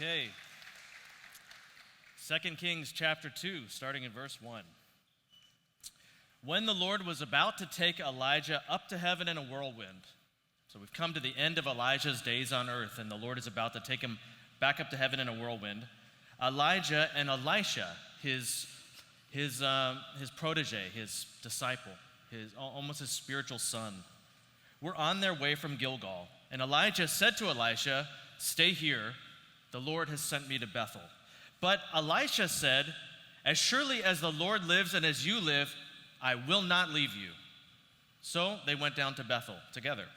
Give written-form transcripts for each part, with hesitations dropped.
Okay. 2 Kings chapter 2, starting in verse 1. When the Lord was about to take Elijah up to heaven in a whirlwind, so we've come to the end of Elijah's days on earth, and the Lord is about to take him back up to heaven in a whirlwind, Elijah and Elisha, his protege, his disciple, almost his spiritual son, were on their way from Gilgal. And Elijah said to Elisha, "Stay here, the Lord has sent me to Bethel." But Elisha said, "As surely as the Lord lives and as you live, I will not leave you." So they went down to Bethel together.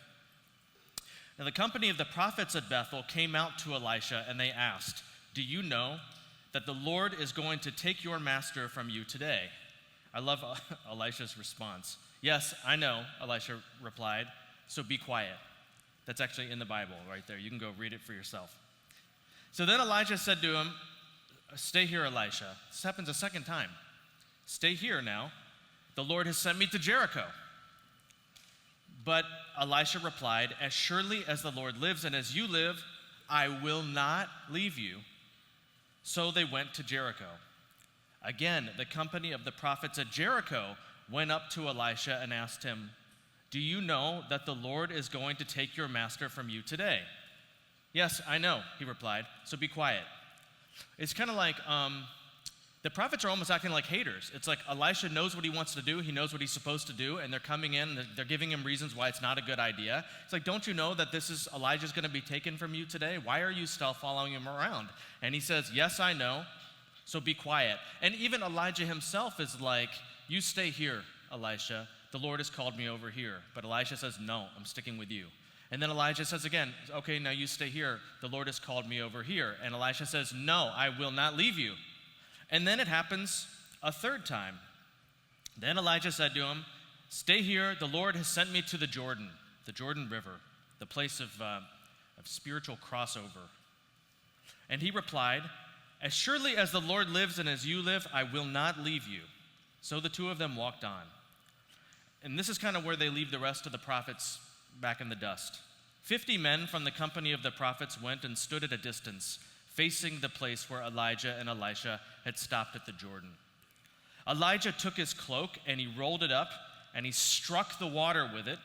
Now the company of the prophets at Bethel came out to Elisha, and they asked, "Do you know that the Lord is going to take your master from you today?" I love Elisha's response. "Yes, I know," Elisha replied, "so be quiet." That's actually in the Bible right there. You can go read it for yourself. So then Elijah said to him, "Stay here, Elisha." This happens a second time. "Stay here now. The Lord has sent me to Jericho." But Elisha replied, "As surely as the Lord lives and as you live, I will not leave you." So they went to Jericho. Again, the company of the prophets at Jericho went up to Elisha and asked him, "Do you know that the Lord is going to take your master from you today?" "Yes, I know," he replied, "so be quiet." It's kind of like the prophets are almost acting like haters. It's like Elisha knows what he wants to do, he knows what he's supposed to do, and they're coming in, and they're giving him reasons why it's not a good idea. It's like, "Don't you know that Elijah's going to be taken from you today? Why are you still following him around?" And he says, "Yes, I know, so be quiet." And even Elijah himself is like, "You stay here, Elisha. The Lord has called me over here." But Elisha says, "No, I'm sticking with you." And then Elijah says again, "Okay, now you stay here. The Lord has called me over here." And Elisha says, "No, I will not leave you." And then it happens a third time. Then Elijah said to him, "Stay here. The Lord has sent me to the Jordan River, the place of spiritual crossover." And he replied, "As surely as the Lord lives and as you live, I will not leave you." So the two of them walked on. And this is kind of where they leave the rest of the prophets back in the dust. 50 men from the company of the prophets went and stood at a distance, facing the place where Elijah and Elisha had stopped at the Jordan. Elijah took his cloak and he rolled it up and he struck the water with it,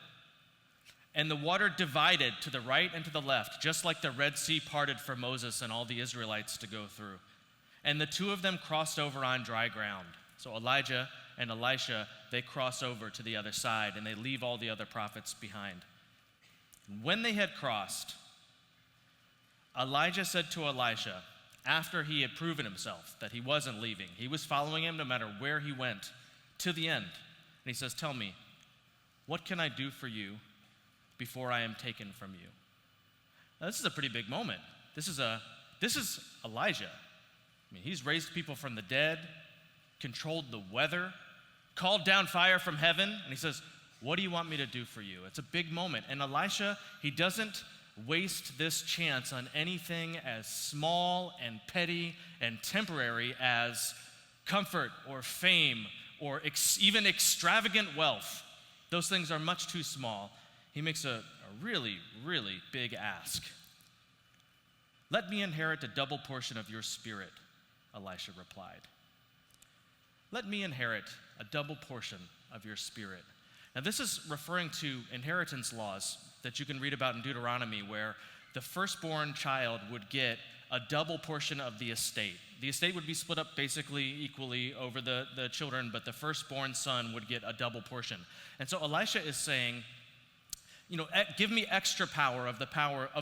and the water divided to the right and to the left, just like the Red Sea parted for Moses and all the Israelites to go through. And the two of them crossed over on dry ground. So Elijah and Elisha, they cross over to the other side and they leave all the other prophets behind. When they had crossed, Elijah said to Elisha, after he had proven himself that he wasn't leaving, he was following him no matter where he went, to the end. And he says, "Tell me, what can I do for you before I am taken from you?" Now, this is a pretty big moment. This is Elijah. I mean, he's raised people from the dead, controlled the weather, called down fire from heaven, and he says, "What do you want me to do for you?" It's a big moment. And Elisha, he doesn't waste this chance on anything as small and petty and temporary as comfort or fame or even extravagant wealth. Those things are much too small. He makes a really, really big ask. "Let me inherit a double portion of your spirit," Elisha replied. "Let me inherit a double portion of your spirit." Now, this is referring to inheritance laws that you can read about in Deuteronomy, where the firstborn child would get a double portion of the estate. The estate would be split up basically equally over the children, but the firstborn son would get a double portion. And so Elisha is saying, give me extra power of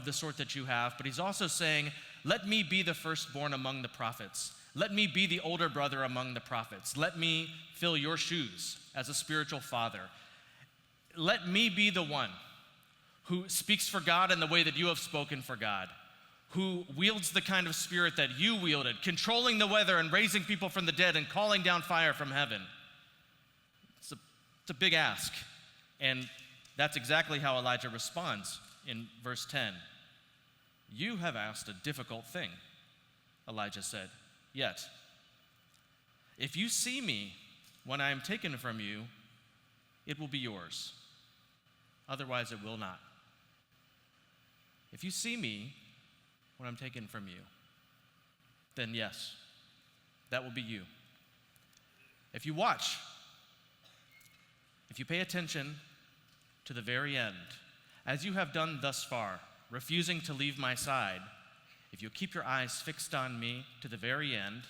the sort that you have, but he's also saying, let me be the firstborn among the prophets. Let me be the older brother among the prophets. Let me fill your shoes as a spiritual father. Let me be the one who speaks for God in the way that you have spoken for God, who wields the kind of spirit that you wielded, controlling the weather and raising people from the dead and calling down fire from heaven. It's a big ask. And that's exactly how Elijah responds in verse 10. "You have asked a difficult thing," Elijah said. "Yet, if you see me when I am taken from you, it will be yours. Otherwise, it will not." If you see me when I'm taken from you. then yes, that will be you. If you watch, if you pay attention to the very end, as you have done thus far, refusing to leave my side, if you keep your eyes fixed on me to the very end,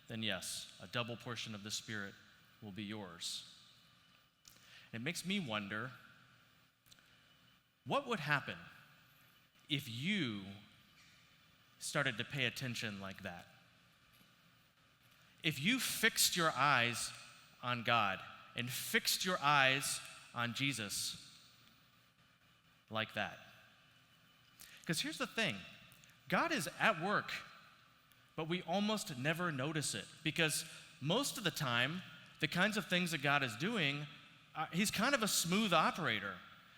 then yes, a double portion of the Spirit will be yours. It makes me wonder, what would happen if you started to pay attention like that? If you fixed your eyes on God and fixed your eyes on Jesus like that. Because here's the thing, God is at work, but we almost never notice it. Because most of the time, the kinds of things that God is doing, he's kind of a smooth operator.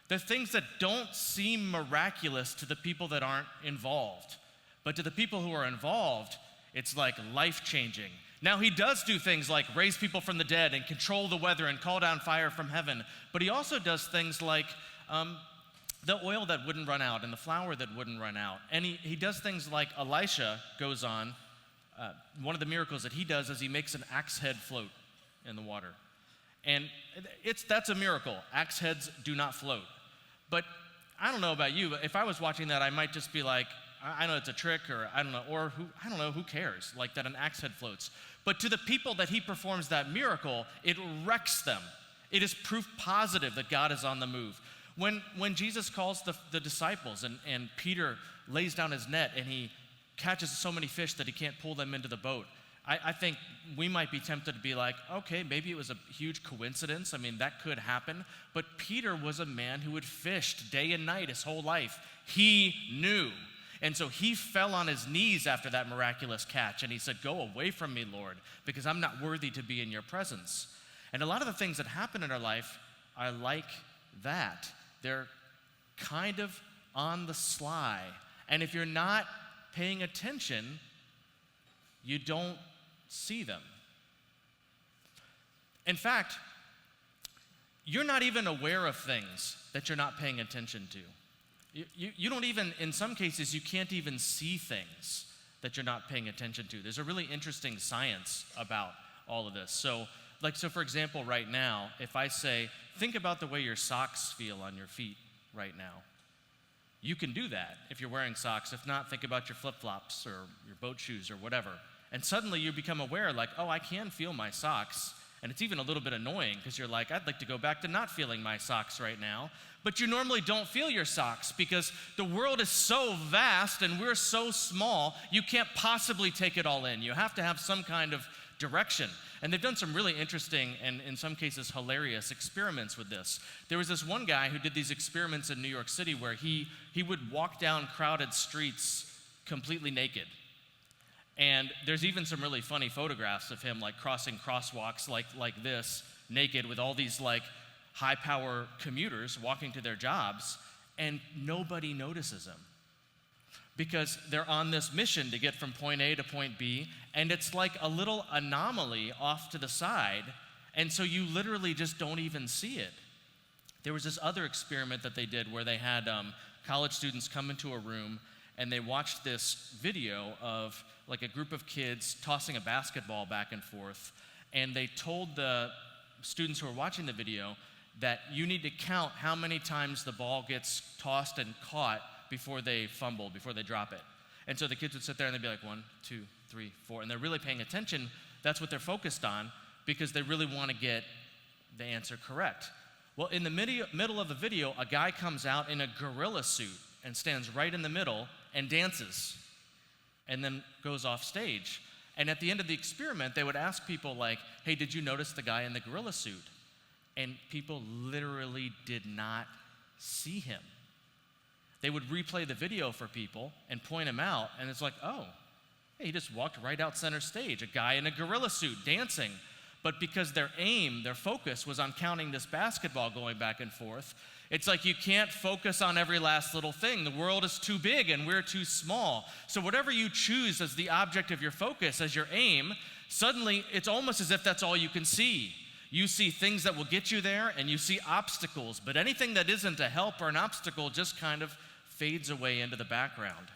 The things that don't seem miraculous to the people that aren't involved. But to the people who are involved, it's like life-changing. Now, he does do things like raise people from the dead and control the weather and call down fire from heaven. But he also does things like the oil that wouldn't run out and the flour that wouldn't run out. And he does things like Elisha goes on. One of the miracles that he does is he makes an axe head float in the water. And that's a miracle. Axe heads do not float. But I don't know about you, but if I was watching that, I might just be like, I know it's a trick, or I don't know, who cares, like that an axe head floats. But to the people that he performs that miracle, it wrecks them. It is proof positive that God is on the move. When Jesus calls the disciples and Peter lays down his net and he catches so many fish that he can't pull them into the boat, I think we might be tempted to be like, okay, maybe it was a huge coincidence. I mean, that could happen. But Peter was a man who had fished day and night his whole life. He knew. And so he fell on his knees after that miraculous catch, and he said, go away from me, Lord, because I'm not worthy to be in your presence. And a lot of the things that happen in our life are like that. They're kind of on the sly. And if you're not paying attention, you don't see them. In fact, you're not even aware of things that you're not paying attention to. You don't even, in some cases, you can't even see things that you're not paying attention to. There's a really interesting science about all of this. So for example, right now, if I say, think about the way your socks feel on your feet right now. You can do that if you're wearing socks. If not, think about your flip-flops or your boat shoes or whatever. And suddenly you become aware, like, oh, I can feel my socks. And it's even a little bit annoying because you're like, I'd like to go back to not feeling my socks right now. But you normally don't feel your socks because the world is so vast and we're so small, you can't possibly take it all in. You have to have some kind of direction. And they've done some really interesting and in some cases hilarious experiments with this. There was this one guy who did these experiments in New York City where he would walk down crowded streets completely naked. And there's even some really funny photographs of him like crossing crosswalks like this, naked, with all these like high-power commuters walking to their jobs, and nobody notices him because they're on this mission to get from point A to point B, and it's like a little anomaly off to the side, and so you literally just don't even see it. There was this other experiment that they did where they had college students come into a room and they watched this video of like a group of kids tossing a basketball back and forth, and they told the students who were watching the video that you need to count how many times the ball gets tossed and caught before they fumble, before they drop it. And so the kids would sit there and they'd be like 1, 2, 3, 4, and they're really paying attention. That's what they're focused on because they really want to get the answer correct. Well, in the middle of the video, a guy comes out in a gorilla suit and stands right in the middle and dances and then goes off stage. And at the end of the experiment, they would ask people like, hey, did you notice the guy in the gorilla suit? And people literally did not see him. They would replay the video for people and point him out, and it's like, oh, hey, he just walked right out center stage, a guy in a gorilla suit dancing. But because their aim, their focus was on counting this basketball going back and forth, it's like you can't focus on every last little thing. The world is too big and we're too small. So whatever you choose as the object of your focus, as your aim, suddenly it's almost as if that's all you can see. You see things that will get you there and you see obstacles, but anything that isn't a help or an obstacle just kind of fades away into the background.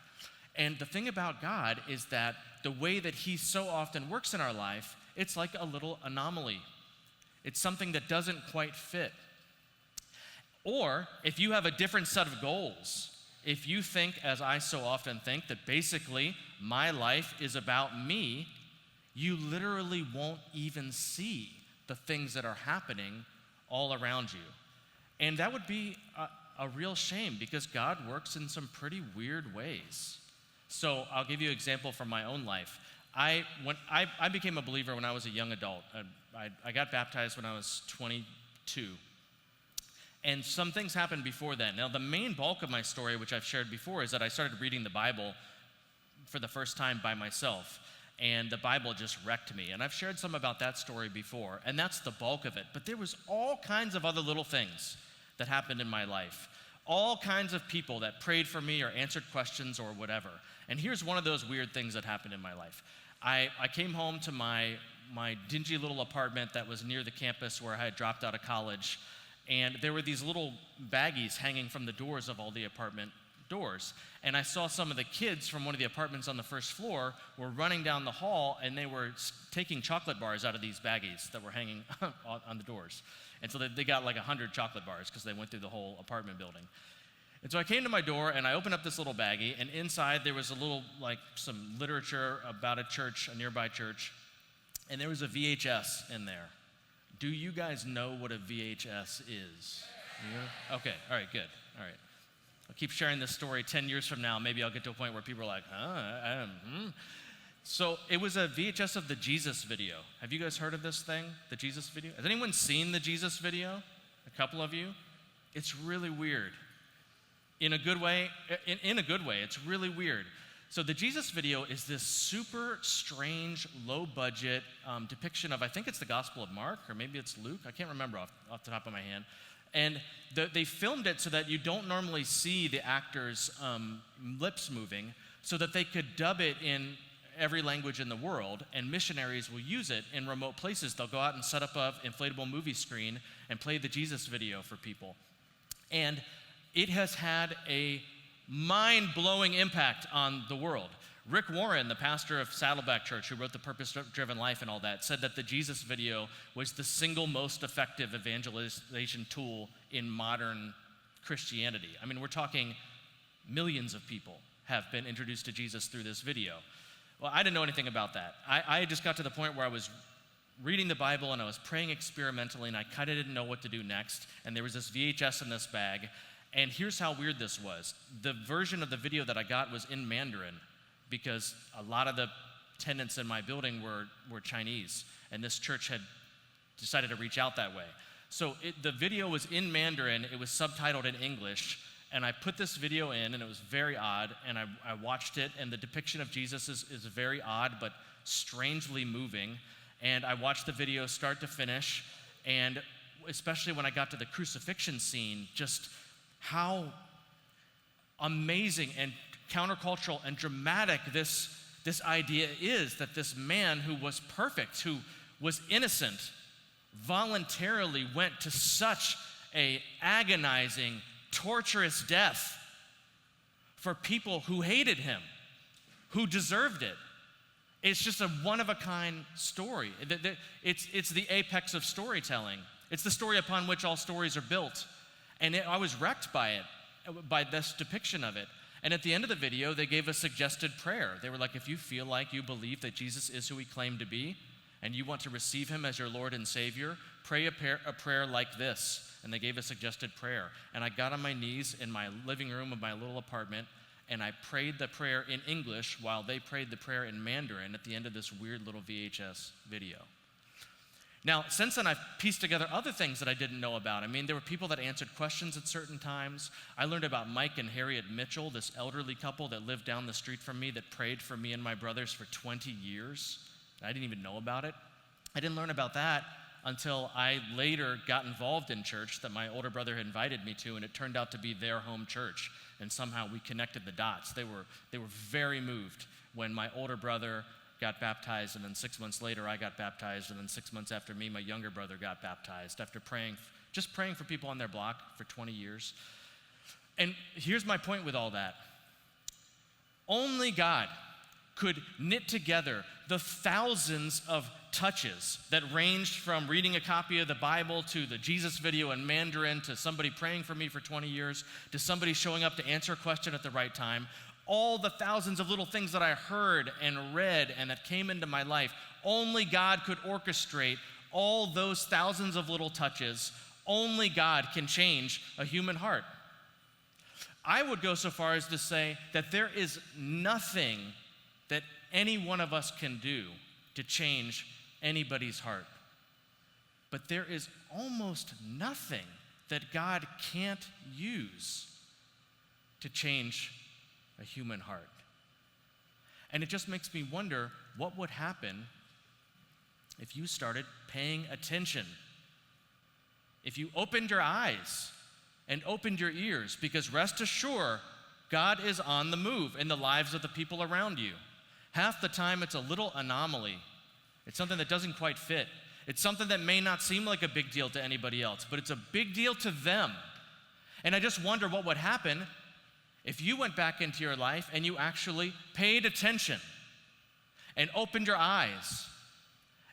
And the thing about God is that the way that he so often works in our life, it's like a little anomaly. It's something that doesn't quite fit. Or if you have a different set of goals, if you think, as I so often think, that basically my life is about me, you literally won't even see the things that are happening all around you. And that would be a real shame, because God works in some pretty weird ways. So I'll give you an example from my own life. I became a believer when I was a young adult. I got baptized when I was 22. And some things happened before then. Now, the main bulk of my story, which I've shared before, is that I started reading the Bible for the first time by myself. And the Bible just wrecked me. And I've shared some about that story before. And that's the bulk of it. But there was all kinds of other little things that happened in my life. All kinds of people that prayed for me or answered questions or whatever. And here's one of those weird things that happened in my life. I came home to my dingy little apartment that was near the campus where I had dropped out of college. And there were these little baggies hanging from the doors of all the apartment doors. And I saw some of the kids from one of the apartments on the first floor were running down the hall, and they were taking chocolate bars out of these baggies that were hanging on the doors. And so they got like 100 chocolate bars because they went through the whole apartment building. And so I came to my door, and I opened up this little baggie, and inside there was a little, like, some literature about a church, a nearby church, and there was a VHS in there. Do you guys know what a VHS is? Yeah? Okay, all right, good, all right. I'll keep sharing this story 10 years from now. Maybe I'll get to a point where people are like, So it was a VHS of the Jesus video. Have you guys heard of this thing, the Jesus video? Has anyone seen the Jesus video? A couple of you? It's really weird. In a good way, it's really weird. So the Jesus video is this super strange, low-budget depiction of, I think it's the Gospel of Mark, or maybe it's Luke. I can't remember off the top of my hand. And they filmed it so that you don't normally see the actors' lips moving, so that they could dub it in every language in the world, and missionaries will use it in remote places. They'll go out and set up an inflatable movie screen and play the Jesus video for people. And it has had a mind-blowing impact on the world. Rick Warren, the pastor of Saddleback Church, who wrote The Purpose-Driven Life and all that, said that the Jesus video was the single most effective evangelization tool in modern Christianity. I mean, we're talking millions of people have been introduced to Jesus through this video. Well, I didn't know anything about that. I just got to the point where I was reading the Bible and I was praying experimentally, and I kind of didn't know what to do next. And there was this VHS in this bag. And here's how weird this was. The version of the video that I got was in Mandarin, because a lot of the tenants in my building were Chinese, and this church had decided to reach out that way. So the video was in Mandarin, it was subtitled in English, and I put this video in, and it was very odd, and I watched it, and the depiction of Jesus is very odd, but strangely moving. And I watched the video start to finish, and especially when I got to the crucifixion scene, just how amazing and countercultural and dramatic this idea is, that this man who was perfect, who was innocent, voluntarily went to such a agonizing, torturous death for people who hated him, who deserved it. It's just a one-of-a-kind story. It's the apex of storytelling. It's the story upon which all stories are built. And I was wrecked by it, by this depiction of it. And at the end of the video, they gave a suggested prayer. They were like, if you feel like you believe that Jesus is who he claimed to be, and you want to receive him as your Lord and Savior, pray a prayer like this. And they gave a suggested prayer. And I got on my knees in my living room of my little apartment, and I prayed the prayer in English while they prayed the prayer in Mandarin at the end of this weird little VHS video. Now, since then, I've pieced together other things that I didn't know about. I mean, there were people that answered questions at certain times. I learned about Mike and Harriet Mitchell, this elderly couple that lived down the street from me that prayed for me and my brothers for 20 years. I didn't even know about it. I didn't learn about that until I later got involved in church that my older brother had invited me to, and it turned out to be their home church. And somehow we connected the dots. They were very moved when my older brother got baptized, and then 6 months later I got baptized, and then 6 months after me, my younger brother got baptized after praying for people on their block for 20 years. And here's my point with all that. Only God could knit together the thousands of touches that ranged from reading a copy of the Bible to the Jesus video in Mandarin to somebody praying for me for 20 years to somebody showing up to answer a question at the right time. All the thousands of little things that I heard and read and that came into my life, only God could orchestrate all those thousands of little touches. Only God can change a human heart. I would go so far as to say that there is nothing that any one of us can do to change anybody's heart. But there is almost nothing that God can't use to change a human heart. And it just makes me wonder what would happen if you started paying attention. If you opened your eyes and opened your ears, because rest assured, God is on the move in the lives of the people around you. Half the time it's a little anomaly. It's something that doesn't quite fit. It's something that may not seem like a big deal to anybody else, but it's a big deal to them. And I just wonder what would happen if you went back into your life and you actually paid attention and opened your eyes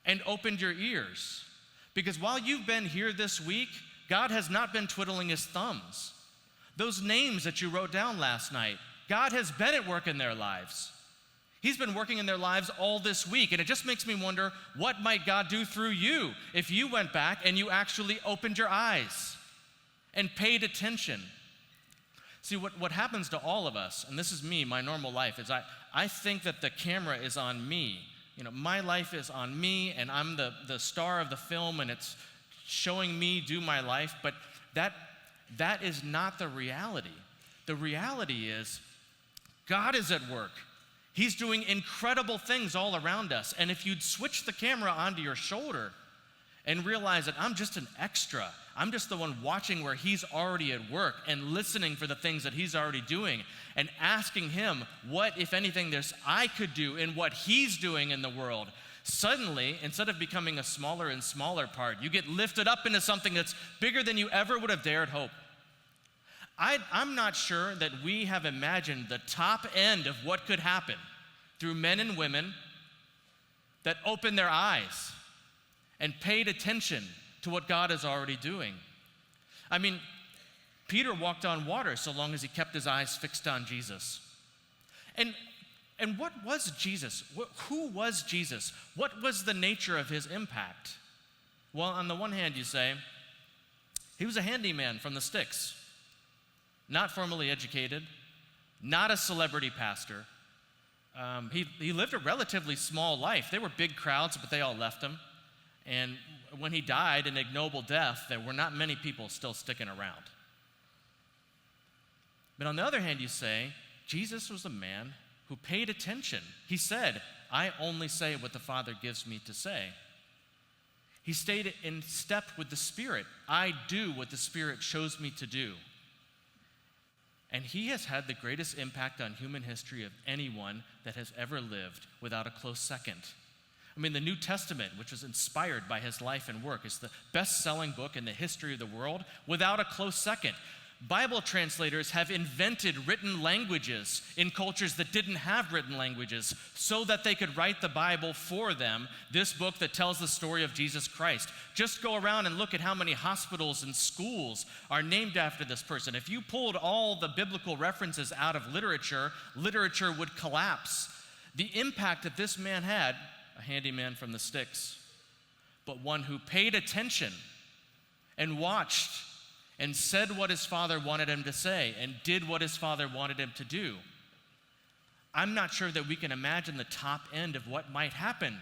and opened your ears. Because while you've been here this week, God has not been twiddling his thumbs. Those names that you wrote down last night, God has been at work in their lives. He's been working in their lives all this week, and it just makes me wonder, what might God do through you if you went back and you actually opened your eyes and paid attention? See, what happens to all of us, and this is me, my normal life, is I think that the camera is on me. You know, my life is on me, and I'm the star of the film, and it's showing me do my life, but that is not the reality. The reality is God is at work. He's doing incredible things all around us. And if you'd switch the camera onto your shoulder and realize that I'm just an extra, I'm just the one watching where he's already at work and listening for the things that he's already doing and asking him what, if anything, there's I could do in what he's doing in the world. Suddenly, instead of becoming a smaller and smaller part, you get lifted up into something that's bigger than you ever would have dared hope. I'm not sure that we have imagined the top end of what could happen through men and women that opened their eyes and paid attention to what God is already doing. I mean, Peter walked on water so long as he kept his eyes fixed on Jesus. And what was Jesus? Who was Jesus? What was the nature of his impact? Well, on the one hand, you say, he was a handyman from the sticks. Not formally educated, not a celebrity pastor. He lived a relatively small life. There were big crowds, but they all left him. And when he died an ignoble death, there were not many people still sticking around. But on the other hand, you say, Jesus was a man who paid attention. He said, I only say what the Father gives me to say. He stayed in step with the Spirit. I do what the Spirit shows me to do. And he has had the greatest impact on human history of anyone that has ever lived without a close second. I mean, the New Testament, which was inspired by his life and work, is the best-selling book in the history of the world without a close second. Bible translators have invented written languages in cultures that didn't have written languages so that they could write the Bible for them, this book that tells the story of Jesus Christ. Just go around and look at how many hospitals and schools are named after this person. If you pulled all the biblical references out of literature, literature would collapse. The impact that this man had, a handyman from the sticks, but one who paid attention and watched and said what his father wanted him to say and did what his father wanted him to do. I'm not sure that we can imagine the top end of what might happen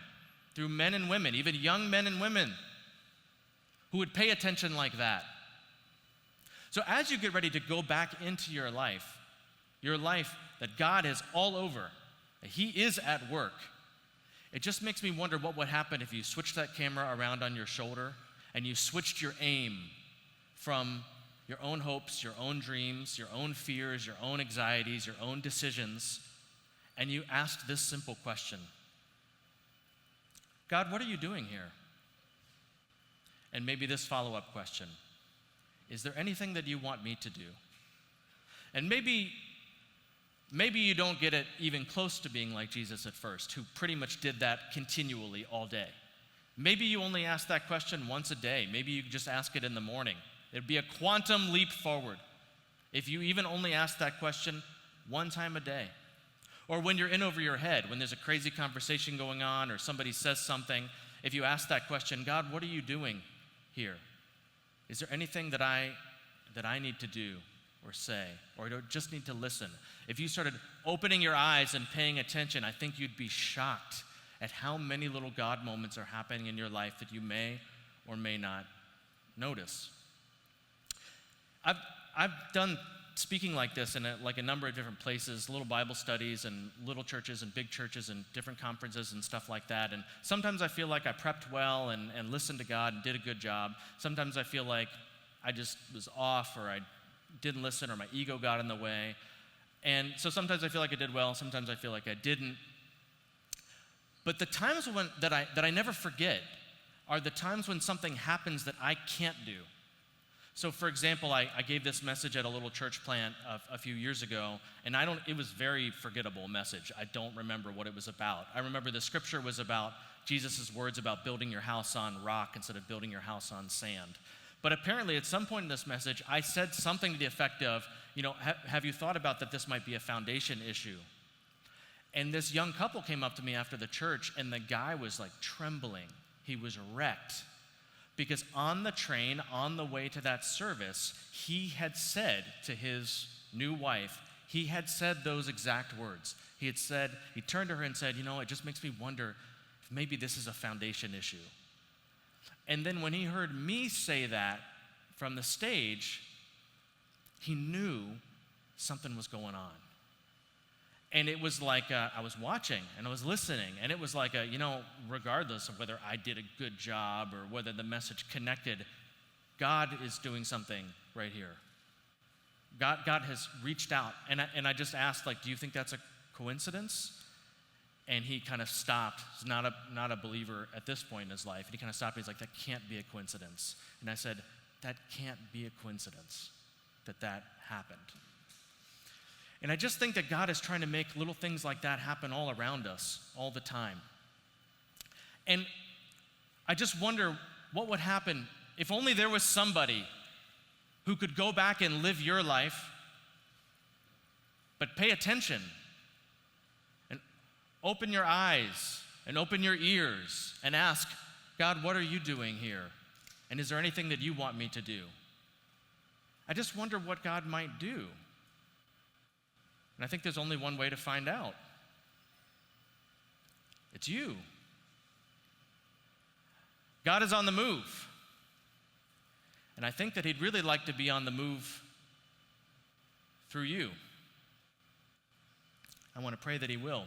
through men and women, even young men and women, who would pay attention like that. So as you get ready to go back into your life that God is all over, that he is at work, it just makes me wonder what would happen if you switched that camera around on your shoulder and you switched your aim from your own hopes, your own dreams, your own fears, your own anxieties, your own decisions, and you asked this simple question: God, what are you doing here? And maybe this follow-up question: is there anything that you want me to do? And maybe Maybe you don't get it even close to being like Jesus at first, who pretty much did that continually all day. Maybe you only ask that question once a day. Maybe you just ask it in the morning. It'd be a quantum leap forward if you even only ask that question one time a day. Or when you're in over your head, when there's a crazy conversation going on or somebody says something, if you ask that question, God, what are you doing here? Is there anything that I need to do or say, or do I just need to listen? If you started opening your eyes and paying attention, I think you'd be shocked at how many little God moments are happening in your life that you may or may not notice. I've done speaking like this in a number of different places, little Bible studies and little churches and big churches and different conferences and stuff like that. And sometimes I feel like I prepped well and listened to God and did a good job. Sometimes I feel like I just was off, or I didn't listen, or my ego got in the way. And so sometimes I feel like I did well, sometimes I feel like I didn't. But the times that I never forget are the times when something happens that I can't do. So for example, I gave this message at a little church plant a few years ago, and it was a very forgettable message. I don't remember what it was about. I remember the scripture was about Jesus' words about building your house on rock instead of building your house on sand. But apparently at some point in this message, I said something to the effect of, have you thought about that this might be a foundation issue? And this young couple came up to me after the church, and the guy was like trembling. He was wrecked. Because on the train, on the way to that service, he had said to his new wife, he had said those exact words. He turned to her and said, it just makes me wonder if maybe this is a foundation issue. And then when he heard me say that from the stage, he knew something was going on. And it was like I was watching and I was listening, and it was like regardless of whether I did a good job or whether the message connected, God is doing something right here. God has reached out, and I just asked, do you think that's a coincidence? And he kind of stopped. He's not a believer at this point in his life. And he kind of stopped. He's like, that can't be a coincidence. And I said, that can't be a coincidence that happened. And I just think that God is trying to make little things like that happen all around us all the time. And I just wonder what would happen if only there was somebody who could go back and live your life, but pay attention and open your eyes and open your ears and ask, God, what are you doing here? And is there anything that you want me to do? I just wonder what God might do. And I think there's only one way to find out. It's you. God is on the move. And I think that he'd really like to be on the move through you. I want to pray that he will.